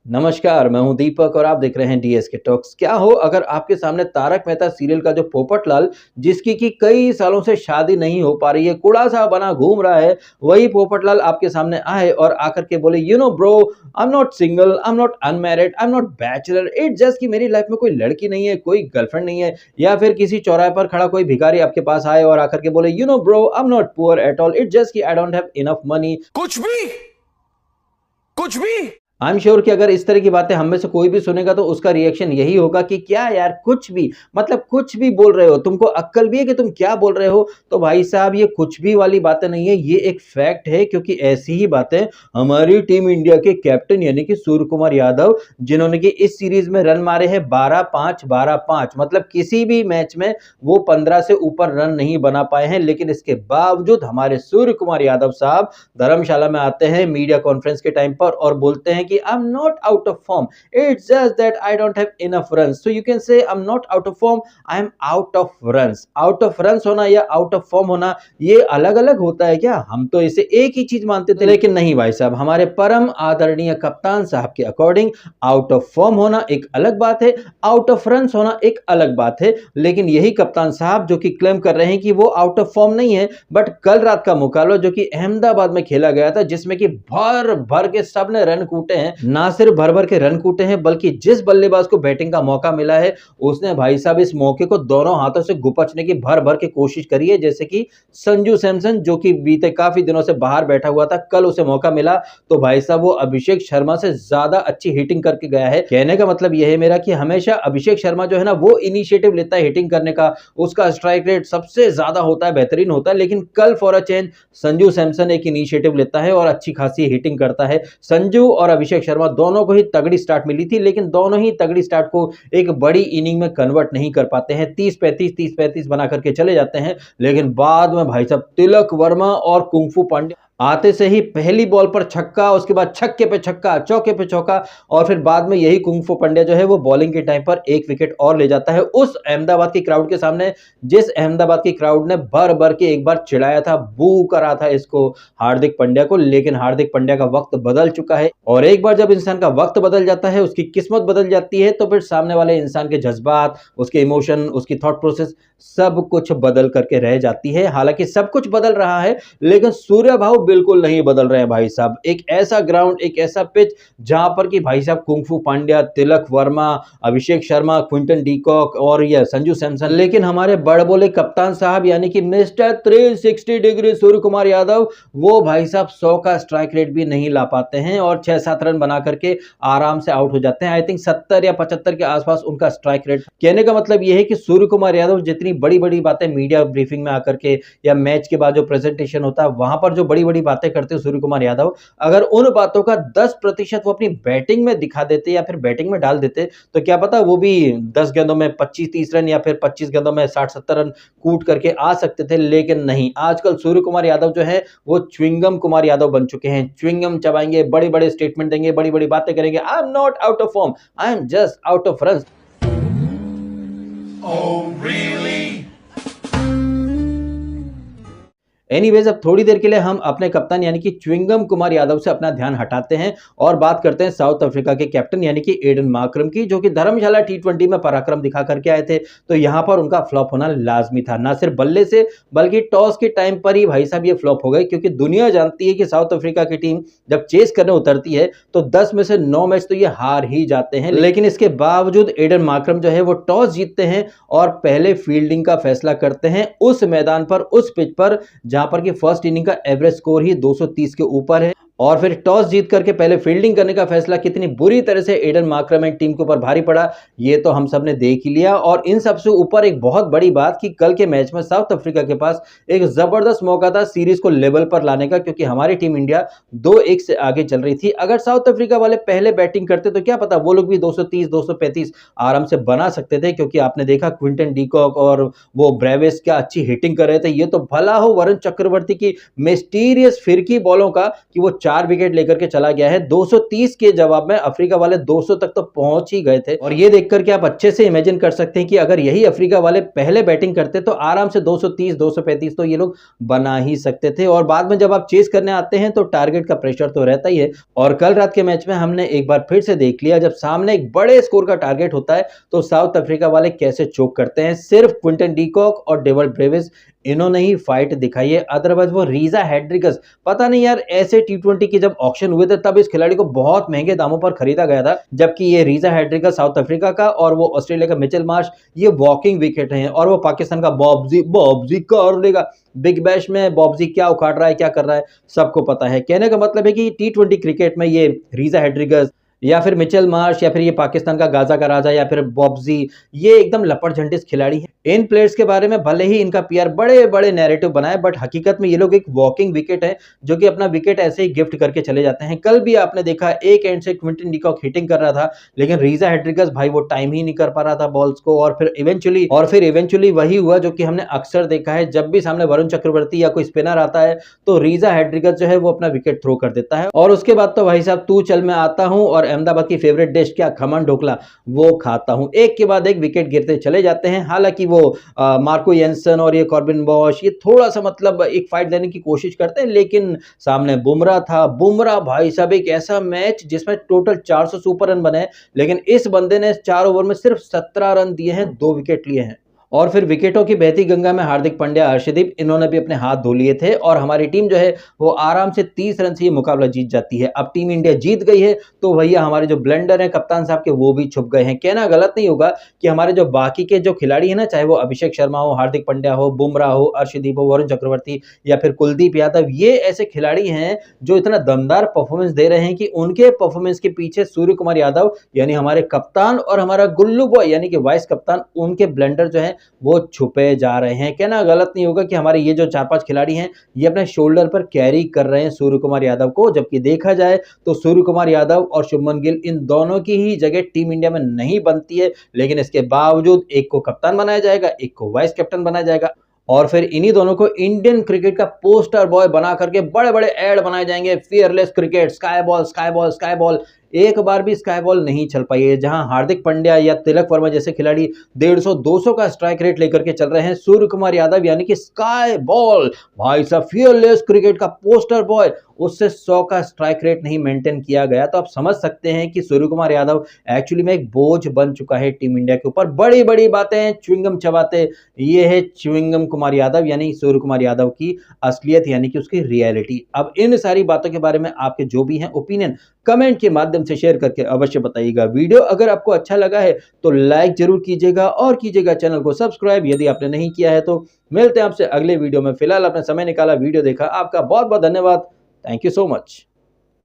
नमस्कार, मैं हूं दीपक और आप देख रहे हैं डीएसके टॉक्स। क्या हो अगर आपके सामने तारक मेहता सीरियल का जो पोपटलाल, जिसकी कि कई सालों से शादी नहीं हो पा रही है, कूड़ा सा बना घूम रहा है, वही पोपटलाल आपके सामने आए और आकर के बोले, you know bro, I am not single, I am not unmarried, I am not bachelor, it's just कि मेरी लाइफ में कोई लड़की नहीं है, कोई गर्लफ्रेंड नहीं है। या फिर किसी चौराहे पर खड़ा कोई भिखारी आपके पास आए और आकर के बोले, you know bro, I am not poor at all, it's just कि I don't have enough money. कुछ भी आई एम श्योर कि अगर इस तरह की बातें हम में से कोई भी सुनेगा तो उसका रिएक्शन यही होगा कि क्या यार, कुछ भी मतलब कुछ भी बोल रहे हो, तुमको अक्ल भी है कि तुम क्या बोल रहे हो। तो भाई साहब, ये कुछ भी वाली बातें नहीं है, ये एक फैक्ट है, क्योंकि ऐसी ही बातें हमारी टीम इंडिया के कैप्टन यानी कि सूर्य कुमार यादव, जिन्होंने कि इस सीरीज में रन मारे हैं 12-5 12-5, मतलब किसी भी मैच में वो 15 से ऊपर रन नहीं बना पाए हैं। लेकिन इसके बावजूद हमारे सूर्य कुमार यादव साहब धर्मशाला में आते हैं मीडिया कॉन्फ्रेंस के टाइम पर और बोलते हैं कि I'm not out of form. It's just that I don't have enough runs. So you can say I'm not out of form. I'm out of runs. Out of runs होना या out of form होना ये अलग-अलग होता है क्या? हम तो इसे एक ही चीज मानते थे, लेकिन नहीं भाई साहब, हमारे परम आदरणीय कप्तान साहब के अकॉर्डिंग आउट ऑफ फॉर्म होना एक अलग बात है, आउट ऑफ रन्स होना एक अलग बात है। लेकिन यही कप्तान साहब जो कि क्लेम कर रहे हैं कि वो आउट ऑफ फॉर्म नहीं है, बट कल रात का मुकाबला जो कि अहमदाबाद में खेला गया था, जिसमें कि भर भर के सबने रन कूटे हैं, ना सिर्फ भर भर के रन कूटे हैं, बल्कि जिस बल्लेबाज को बैटिंग का मौका मिला है उसने भाई साहब इस मौके को दोनों हाथों से गुपचने की भर भर के कोशिश करी है। जैसे कि संजू सैमसन, जो कि बीते काफी दिनों से बाहर बैठा हुआ था, कल उसे मौका मिला तो भाई साहब वो अभिषेक शर्मा से ज्यादा अच्छी हिटिंग करके गया है। कहने का मतलब यह है मेरा कि हमेशा अभिषेक शर्मा जो है ना, वो इनिशिएटिव लेता है हिटिंग करने का, उसका स्ट्राइक रेट सबसे ज्यादा होता है, बेहतरीन होता है। लेकिन कल for a change Sanju Samson एक इनिशिएटिव लेता है और अच्छी खासी हिटिंग करता है। संजू और अभिषेक शर्मा दोनों को ही तगड़ी स्टार्ट मिली थी, लेकिन दोनों ही तगड़ी स्टार्ट को एक बड़ी इनिंग में कन्वर्ट नहीं कर पाते हैं। 30-35 बना करके चले जाते हैं, लेकिन बाद में भाई साहब तिलक वर्मा और कुंफू पांड्या आते से ही पहली बॉल पर छक्का, उसके बाद छक्के पे छक्का, चौके पे चौका, और फिर बाद में यही कुंफू पांड्या जो है वो बॉलिंग के टाइम पर एक विकेट और ले जाता है उस अहमदाबाद की क्राउड के सामने, जिस अहमदाबाद की क्राउड ने भर भर के एक बार चिढ़ाया था, बू करा था इसको, हार्दिक पांड्या को। लेकिन हार्दिक पांड्या का वक्त बदल चुका है, और एक बार जब इंसान का वक्त बदल जाता है, उसकी किस्मत बदल जाती है, तो फिर सामने वाले इंसान के जज्बात, उसके इमोशन, उसकी थॉट प्रोसेस सब कुछ बदल करके रह जाती है। हालांकि सब कुछ बदल रहा है, लेकिन सूर्य भाव बिल्कुल नहीं बदल रहे हैं भाई साहब। एक ऐसा ग्राउंड, एक ऐसा पिच जहां पर कि भाई साहब kung fu Pandya, Tilak Varma, Abhishek Sharma, Quinton de Kock और यह संजू सैमसन, लेकिन हमारे बड़बोले कप्तान साहब यानी कि मिस्टर 360 डिग्री सूर्य कुमार यादव, वो भाई साहब 100 का स्ट्राइक रेट भी नहीं ला पाते हैं और 6-7 रन बना करके आराम से आउट हो जाते हैं। आई थिंक 70 या 75 के आसपास उनका स्ट्राइक रेट। कहने का मतलब यह है कि सूर्य कुमार यादव जितनी बड़ी बड़ी बातें मीडिया ब्रीफिंग में आकर के या मैच के बाद जो प्रेजेंटेशन होता है वहां पर जो बड़ी बड़ी बातें करते हैं सूर्य कुमार यादव, अगर उन बातों का 10% वो अपनी बैटिंग में दिखा देते या फिर बैटिंग में डाल देते, तो क्या पता वो भी 10 गेंदों में 25-30 रन या फिर 25 गेंदों में 60-70 रन कूट करके आ सकते थे। लेकिन नहीं, आजकल सूर्य कुमार यादव जो है वो च्युइंगम कुमार यादव बन चुके हैं। च्युइंगम चबाएंगे, बड़ी बड़ी स्टेटमेंट देंगे, बड़ी बड़ी बातें करेंगे, आई am not out of form, I am just out of run. Anyways, अब थोड़ी देर के लिए हम अपने कप्तान यानी कि च्युइंगम कुमार यादव से अपना ध्यान हटाते हैं और बात करते हैं साउथ अफ्रीका के कैप्टन यानी कि एडन मार्करम की, जो कि धर्मशाला T20 में पराक्रम दिखा करके आए थे। तो यहां पर उनका फ्लॉप होना लाजमी था, ना सिर्फ बल्ले से बल्कि टॉस के टाइम पर ही भाई साहब ये फ्लॉप हो गए, क्योंकि दुनिया जानती है कि साउथ अफ्रीका की टीम जब चेस करने उतरती है तो 10 में से 9 मैच तो ये हार ही जाते हैं। लेकिन इसके बावजूद एडन मार्करम जो है वो टॉस जीतते हैं और पहले फील्डिंग का फैसला करते हैं उस मैदान पर, उस पिच पर, जहां पर कि फर्स्ट इनिंग का एवरेज स्कोर ही 230 के ऊपर है। और फिर टॉस जीत करके पहले फील्डिंग करने का फैसला कितनी बुरी तरह से एडन मार्करम एंड टीम के ऊपर भारी पड़ा, ये तो हम सब ने देख ही लिया। और इन सबसे ऊपर एक बहुत बड़ी बात कि कल के मैच में साउथ अफ्रीका के पास एक जबरदस्त मौका था सीरीज को लेवल पर लाने का, क्योंकि हमारी टीम इंडिया 2-1 से आगे चल रही थी। अगर साउथ अफ्रीका वाले पहले बैटिंग करते तो क्या पता वो लोग भी 230-235 आराम से बना सकते थे, क्योंकि आपने देखा क्विंटन डीकॉक और वो ब्रेविस क्या अच्छी हिटिंग कर रहे थे। ये तो भला हो वरुण चक्रवर्ती की मिस्टीरियस फिरकी बॉलों का कि वो 4 विकेट लेकर के चला गया है। 230 के जवाब में अफ्रीका वाले 200 तक तो पहुंच ही गए थे और ये देख करके आप अच्छे से इमेजिन कर सकते हैं कि अगर यही अफ्रीका वाले पहले बैटिंग करते तो आराम से 230 235 तो ये लोग बना ही सकते थे। और बाद में जब आप चेस करने आते हैं तो टारगेट का प्रेशर तो रहता ही है। और कल रात के मैच में हमने एक बार फिर से देख लिया, जब सामने एक बड़े स्कोर का टारगेट होता है तो साउथ अफ्रीका वाले कैसे चोक करते हैं। सिर्फ क्विंटन डी कॉक और डेवल ब्रेविस इन्होंने ही फाइट दिखाई है, अदरवाइज वो रीजा हेड्रिक्स, पता नहीं यार, ऐसे टी20 के जब ऑक्शन हुए थे तब इस खिलाड़ी को बहुत महंगे दामों पर खरीदा गया था, जबकि ये रीजा हेड्रिक्स साउथ अफ्रीका का और वो ऑस्ट्रेलिया का मिचेल मार्श ये वॉकिंग विकेट हैं। और वो पाकिस्तान का बॉब्जी कर लेगा। बिग बैश में बॉब्जी क्या उखाड़ रहा है, क्या कर रहा है, सबको पता है। कहने का मतलब है कि टी20 क्रिकेट में ये रीजा हेड्रिक्स या फिर मिचेल मार्श या फिर ये पाकिस्तान का गाजा का राजा या फिर बॉब्जी, ये एकदम लपटझंटिस खिलाड़ी हैं। इन प्लेयर्स के बारे में भले ही इनका पीआर बड़े बड़े नैरेटिव बनाए, बट हकीकत में ये लोग एक वॉकिंग विकेट है जो कि अपना विकेट ऐसे ही गिफ्ट करके चले जाते हैं। कल भी आपने देखा एक एंड से क्विंटन डी कॉक हिटिंग कर रहा था, लेकिन रीजा हेड्रिक्स भाई वो टाइम ही नहीं कर पा रहा था बॉल्स को। और फिर इवेंचुअली वही हुआ जो कि हमने अक्सर देखा है, जब भी सामने वरुण चक्रवर्ती या कोई स्पिनर आता है तो रीजा हेड्रिक्स जो है वो अपना विकेट थ्रो कर देता है। और उसके बाद तो भाई साहब तू चल मैं आता हूं और अहमदाबाद की फेवरेट डिश क्या खमन ढोकला वो खाता हूं। एक के बाद एक विकेट गिरते चले जाते हैं। हालांकि वो मार्को येंसन और ये कॉर्बिन बॉश ये थोड़ा सा मतलब एक फाइट लेने की कोशिश करते हैं, लेकिन सामने बुमराह था। बुमराह भाई साहब एक ऐसा मैच जिसमें टोटल 400 सुपर रन बने, लेकिन इस बंदे ने 4 ओवर में सिर्फ 17 रन दिए हैं, 2 विकेट लिए हैं। और फिर विकेटों की बहती गंगा में हार्दिक पांड्या, अर्शदीप इन्होंने भी अपने हाथ धो लिए थे और हमारी टीम जो है वो आराम से 30 रन से ये मुकाबला जीत जाती है। अब टीम इंडिया जीत गई है तो भैया हमारे जो ब्लेंडर हैं कप्तान साहब के वो भी छुप गए हैं। कहना गलत नहीं होगा कि हमारे जो बाकी के जो खिलाड़ी हैं ना, चाहे वो अभिषेक शर्मा हो, हार्दिक पांड्या हो, बुमराह हो, अर्शदीप हो, वरुण चक्रवर्ती या फिर कुलदीप यादव, ये ऐसे खिलाड़ी हैं जो इतना दमदार परफॉर्मेंस दे रहे हैं कि उनके परफॉर्मेंस के पीछे सूर्य कुमार यादव यानी हमारे कप्तान और हमारा गुल्लू बॉय यानी कि वाइस कप्तान, उनके ब्लेंडर जो है वो छुपे जा रहे हैं। कहना गलत नहीं होगा कि हमारे ये जो 4-5 खिलाड़ी हैं ये अपने शोल्डर पर कैरी कर रहे हैं सूर्य कुमार यादव को, जबकि देखा जाए तो सूर्य कुमार यादव और शुभमन गिल इन दोनों की ही जगह टीम इंडिया में नहीं बनती है, लेकिन इसके बावजूद एक को कप्तान बनाया जाएगा, एक को वाइस कैप्टन बनाया जाएगा और फिर इन्हीं दोनों को इंडियन क्रिकेट का पोस्टर बॉय बना करके बड़े बड़े एड बनाए जाएंगे। Fearless cricket, sky ball sky ball sky ball. एक बार भी स्काई बॉल नहीं चल पाई है। जहां हार्दिक पांड्या या तिलक वर्मा जैसे खिलाड़ी 150-200 का स्ट्राइक रेट लेकर के चल रहे हैं, सूर्य कुमार यादव यानी कि स्काई बॉल भाई साहब फियरलेस क्रिकेट का पोस्टर बॉय, उससे 100 का स्ट्राइक रेट नहीं मेंटेन किया गया। तो आप समझ सकते हैं कि सूर्य कुमार यादव एक्चुअली में एक बोझ बन चुका है टीम इंडिया के ऊपर। बड़ी बड़ी बातें च्युइंगम चबाते, ये है च्युइंगम कुमार यादव यानी सूर्य कुमार यादव की असलियत यानी कि उसकी रियलिटी। अब इन सारी बातों के बारे में आपके जो भी हैं ओपिनियन कमेंट के माध्यम से शेयर करके अवश्य बताइएगा। वीडियो अगर आपको अच्छा लगा है तो लाइक जरूर कीजिएगा और कीजिएगा चैनल को सब्सक्राइब यदि आपने नहीं किया है तो। मिलते हैं आपसे अगले वीडियो में। फिलहाल आपने समय निकाला, वीडियो देखा, आपका बहुत बहुत धन्यवाद। Thank you so much.